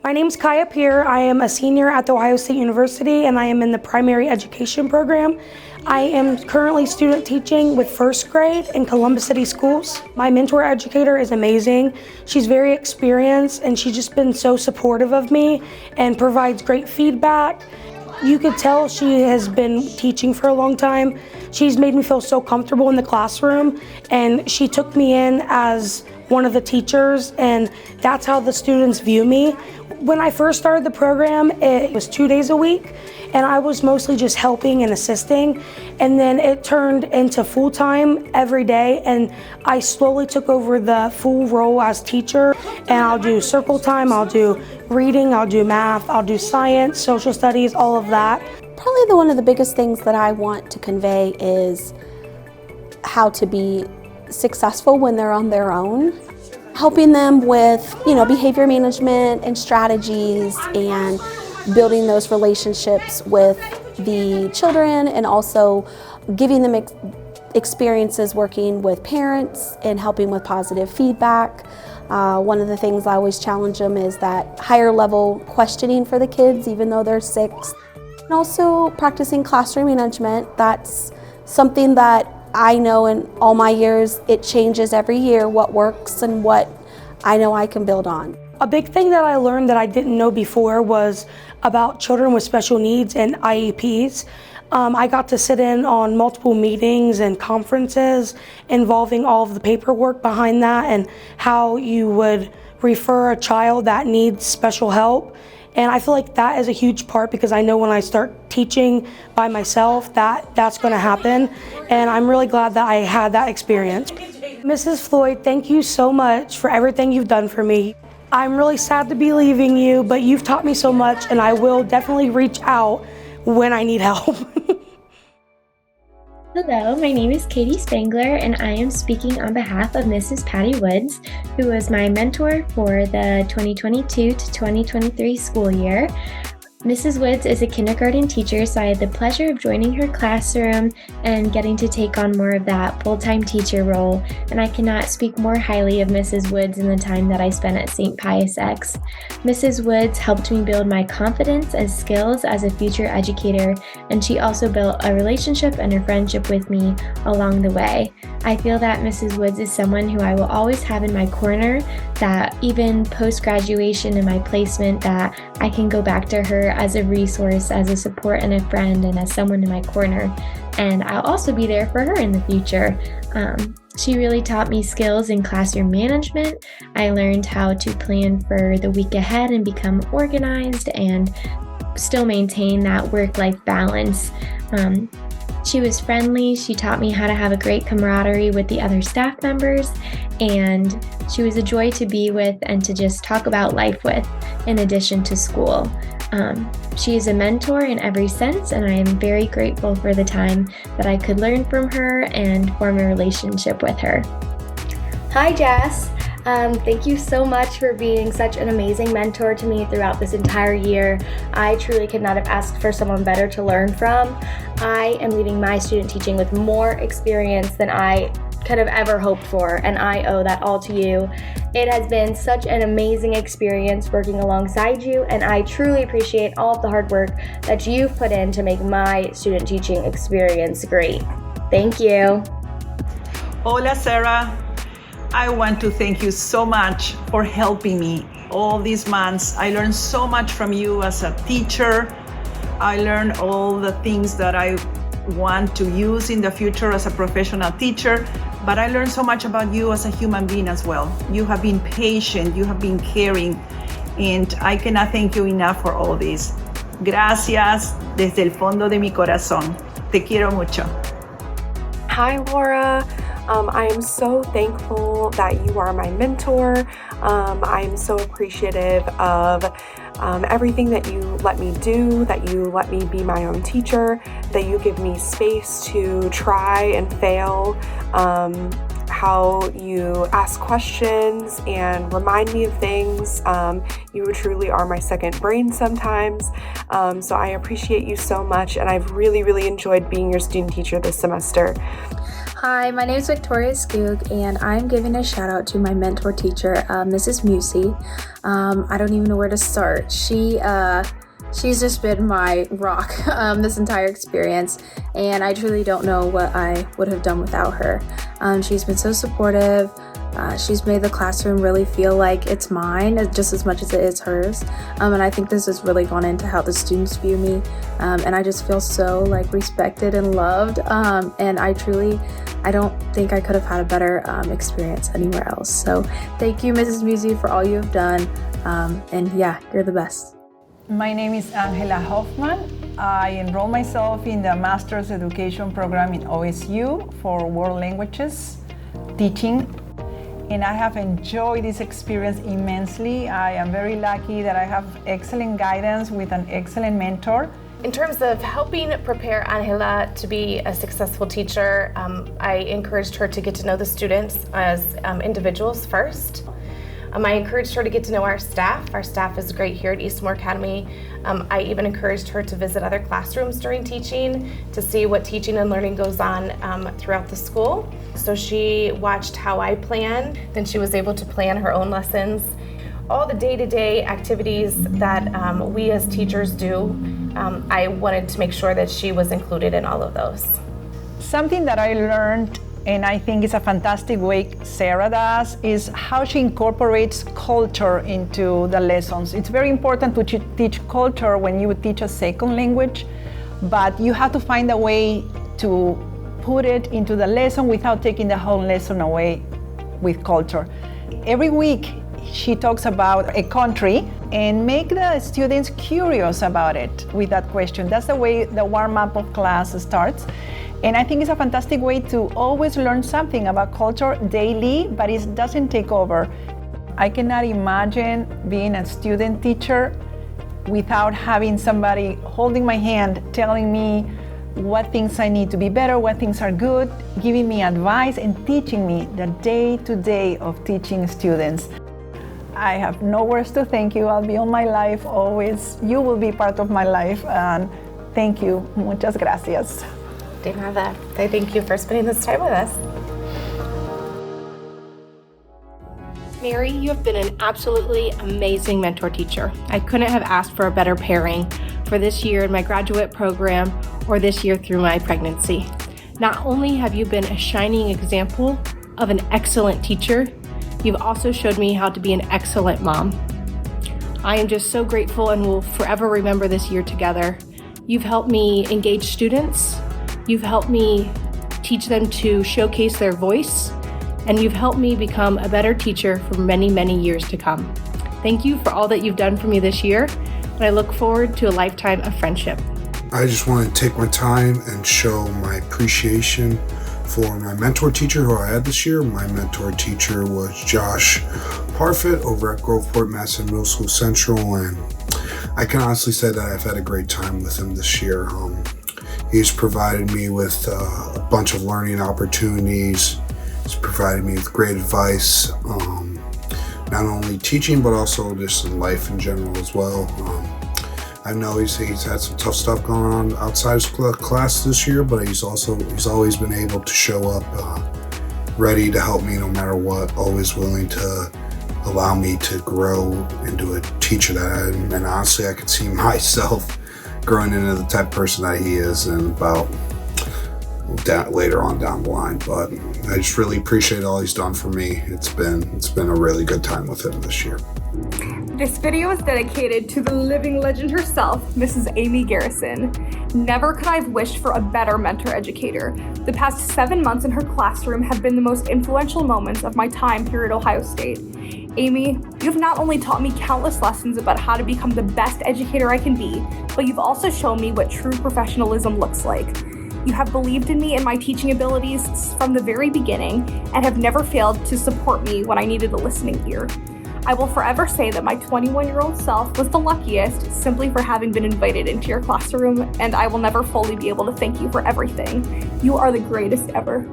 My name's Pierre. I am a senior at The Ohio State University and I am in the primary education program. I am currently student teaching with first grade in Columbus City Schools. My mentor educator is amazing. She's very experienced and she's just been so supportive of me and provides great feedback. You could tell she has been teaching for a long time. She's made me feel so comfortable in the classroom and she took me in as one of the teachers and that's how the students view me. When I first started the program, it was 2 days a week and I was mostly just helping and assisting, and then it turned into full-time every day and I slowly took over the full role as teacher, and I'll do circle time, I'll do reading, I'll do math, I'll do science, social studies, all of that. Probably one of the biggest things that I want to convey is how to be successful when they're on their own. Helping them with, behavior management and strategies and building those relationships with the children, and also giving them experiences working with parents and helping with positive feedback. One of the things I always challenge them is that higher level questioning for the kids, even though they're 6. And also practicing classroom management. That's something that I know in all my years, it changes every year what works and what I know I can build on. A big thing that I learned that I didn't know before was about children with special needs and IEPs. I got to sit in on multiple meetings and conferences involving all of the paperwork behind that and how you would refer a child that needs special help. And I feel like that is a huge part because I know when I start teaching by myself that's going to happen. And I'm really glad that I had that experience. Mrs. Floyd, thank you so much for everything you've done for me. I'm really sad to be leaving you, but you've taught me so much and I will definitely reach out when I need help. Hello, my name is Katie Spangler and I am speaking on behalf of Mrs. Patty Woods, who was my mentor for the 2022 to 2023 school year. Mrs. Woods is a kindergarten teacher, so I had the pleasure of joining her classroom and getting to take on more of that full-time teacher role, and I cannot speak more highly of Mrs. Woods in the time that I spent at St. Pius X. Mrs. Woods helped me build my confidence and skills as a future educator, and she also built a relationship and a friendship with me along the way. I feel that Mrs. Woods is someone who I will always have in my corner, that even post-graduation in my placement, that I can go back to her as a resource, as a support and a friend, and as someone in my corner. And I'll also be there for her in the future. She really taught me skills in classroom management. I learned how to plan for the week ahead and become organized and still maintain that work-life balance. She was friendly. She taught me how to have a great camaraderie with the other staff members, and she was a joy to be with and to just talk about life with, in addition to school. She is a mentor in every sense, and I am very grateful for the time that I could learn from her and form a relationship with her. Hi, Jess. Thank you so much for being such an amazing mentor to me throughout this entire year. I truly could not have asked for someone better to learn from. I am leaving my student teaching with more experience than I could have ever hoped for, and I owe that all to you. It has been such an amazing experience working alongside you, and I truly appreciate all of the hard work that you've put in to make my student teaching experience great. Thank you. Hola, Sarah. I want to thank you so much for helping me all these months. I learned so much from you as a teacher. I learned all the things that I want to use in the future as a professional teacher, but I learned so much about you as a human being as well. You have been patient, you have been caring, and I cannot thank you enough for all this. Gracias desde el fondo de mi corazón. Te quiero mucho. Hi, Laura. I am so thankful that you are my mentor. I am so appreciative of everything that you let me do, that you let me be my own teacher, that you give me space to try and fail, how you ask questions and remind me of things. You truly are my second brain sometimes. So I appreciate you so much, and I've really enjoyed being your student teacher this semester. Hi, my name is Victoria Skoog, and I'm giving a shout out to my mentor teacher, Mrs. Musey. I don't even know where to start. She's just been my rock this entire experience, and I truly don't know what I would have done without her. She's been so supportive. She's made the classroom really feel like it's mine just as much as it is hers. And I think this has really gone into how the students view me. And I just feel so respected and loved. And I don't think I could have had a better experience anywhere else. So thank you, Mrs. Musey, for all you have done. And yeah, you're the best. My name is Angela Hoffman. I enrolled myself in the Master's Education program in OSU for World Languages teaching. And I have enjoyed this experience immensely. I am very lucky that I have excellent guidance with an excellent mentor. In terms of helping prepare Angela to be a successful teacher, I encouraged her to get to know the students as individuals first. I encouraged her to get to know our staff. Our staff is great here at Eastmore Academy. I even encouraged her to visit other classrooms during teaching to see what teaching and learning goes on throughout the school. So she watched how I plan, then she was able to plan her own lessons. All the day-to-day activities that we as teachers do, I wanted to make sure that she was included in all of those. Something that I learned, and I think it's a fantastic way Sarah does, is how she incorporates culture into the lessons. It's very important to teach culture when you teach a second language, but you have to find a way to put it into the lesson without taking the whole lesson away with culture. Every week she talks about a country and make the students curious about it with that question. That's the way the warm-up of class starts. And I think it's a fantastic way to always learn something about culture daily, but it doesn't take over. I cannot imagine being a student teacher without having somebody holding my hand, telling me what things I need to be better, what things are good, giving me advice and teaching me the day-to-day of teaching students. I have no words to thank you. I'll be on my life always. You will be part of my life, and thank you. Muchas gracias. De nada. I thank you for spending this time with us. Mary, you have been an absolutely amazing mentor teacher. I couldn't have asked for a better pairing for this year in my graduate program or this year through my pregnancy. Not only have you been a shining example of an excellent teacher, you've also showed me how to be an excellent mom. I am just so grateful and will forever remember this year together. You've helped me engage students. You've helped me teach them to showcase their voice, and you've helped me become a better teacher for many, many years to come. Thank you for all that you've done for me this year, and I look forward to a lifetime of friendship. I just want to take my time and show my appreciation for my mentor teacher who I had this year. My mentor teacher was Josh Parfit over at Groveport Mass Middle School Central, and I can honestly say that I've had a great time with him this year. He's provided me with a bunch of learning opportunities. He's provided me with great advice, not only teaching, but also just in life in general as well. I know he's had some tough stuff going on outside his class this year, but he's always been able to show up ready to help me no matter what, always willing to allow me to grow into a teacher that I am. And honestly, I could see myself growing into the type of person that he is and about later on down the line. But I just really appreciate all he's done for me. It's been a really good time with him this year. This video is dedicated to the living legend herself, Mrs. Amy Garrison. Never could I have wished for a better mentor educator. The past 7 months in her classroom have been the most influential moments of my time here at Ohio State. Amy, you've not only taught me countless lessons about how to become the best educator I can be, but you've also shown me what true professionalism looks like. You have believed in me and my teaching abilities from the very beginning and have never failed to support me when I needed a listening ear. I will forever say that my 21-year-old self was the luckiest simply for having been invited into your classroom, and I will never fully be able to thank you for everything. You are the greatest ever.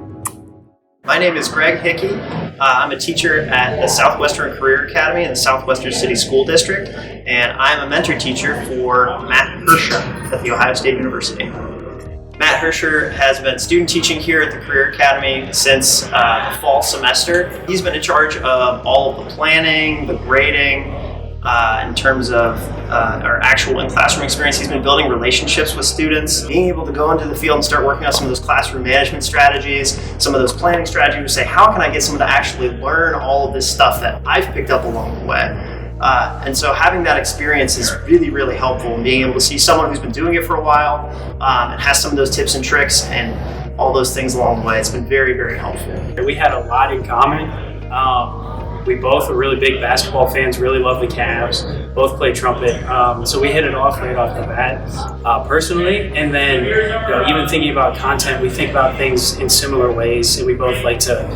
My name is Greg Hickey. I'm a teacher at the Southwestern Career Academy in the Southwestern City School District, and I'm a mentor teacher for Matt Hersha at The Ohio State University. Matt Hersher has been student teaching here at the Career Academy since the fall semester. He's been in charge of all of the planning, the grading, in terms of our actual in-classroom experience. He's been building relationships with students, being able to go into the field and start working on some of those classroom management strategies, some of those planning strategies, to say, how can I get someone to actually learn all of this stuff that I've picked up along the way? And so having that experience is really, really helpful, and being able to see someone who's been doing it for a while and has some of those tips and tricks and all those things along the way. It's been very, very helpful. We had a lot in common. We both are really big basketball fans, really love the Cavs, both play trumpet. So we hit it off right off the bat personally. And then even thinking about content, we think about things in similar ways, and we both like to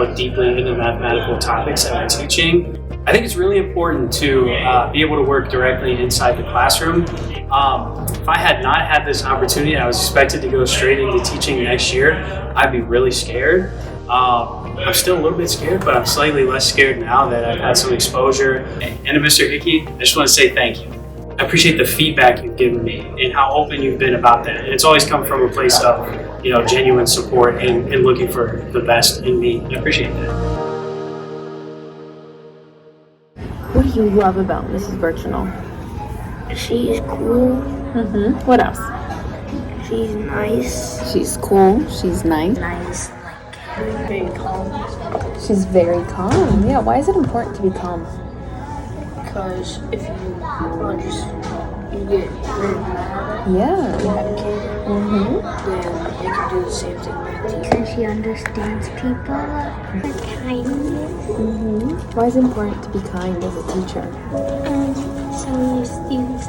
look deeply into mathematical topics that we're teaching. I think it's really important to be able to work directly inside the classroom. If I had not had this opportunity, I was expected to go straight into teaching next year, I'd be really scared. I'm still a little bit scared, but I'm slightly less scared now that I've had some exposure. And to Mr. Hickey, I just want to say thank you. I appreciate the feedback you've given me and how open you've been about that. And it's always come from a place of, genuine support and looking for the best in me. I appreciate that. What do you love about Mrs. Virginal? She is cool. What else? She's nice. She's cool. She's nice. Nice, very calm. She's very calm. Yeah, why is it important to be calm? Because if you get very mad, Yeah. you have a kid, then you can do the same thing with the teacher. She understands people. Her kindness. Why is it important to be kind as a teacher? So your students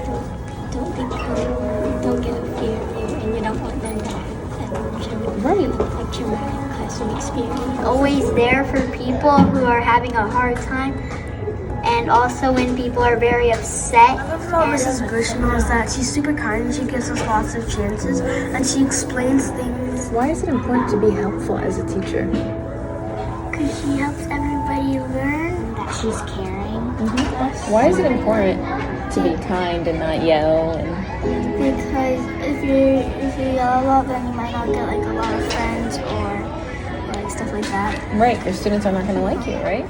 don't get a fear of you, and you don't want them to have a traumatic classroom experience. Always there for people who are having a hard time, and also when people are very upset. What I love about Mrs. Virginal is that she's super kind and she gives us lots of chances and she explains things. Why is it important to be helpful as a teacher? Because she helps everybody learn. That she's caring. Why is it important to be kind and not yell? Because if you yell a lot, then you might not get like a lot of friends or like stuff like that. Right, your students are not going to like you, right?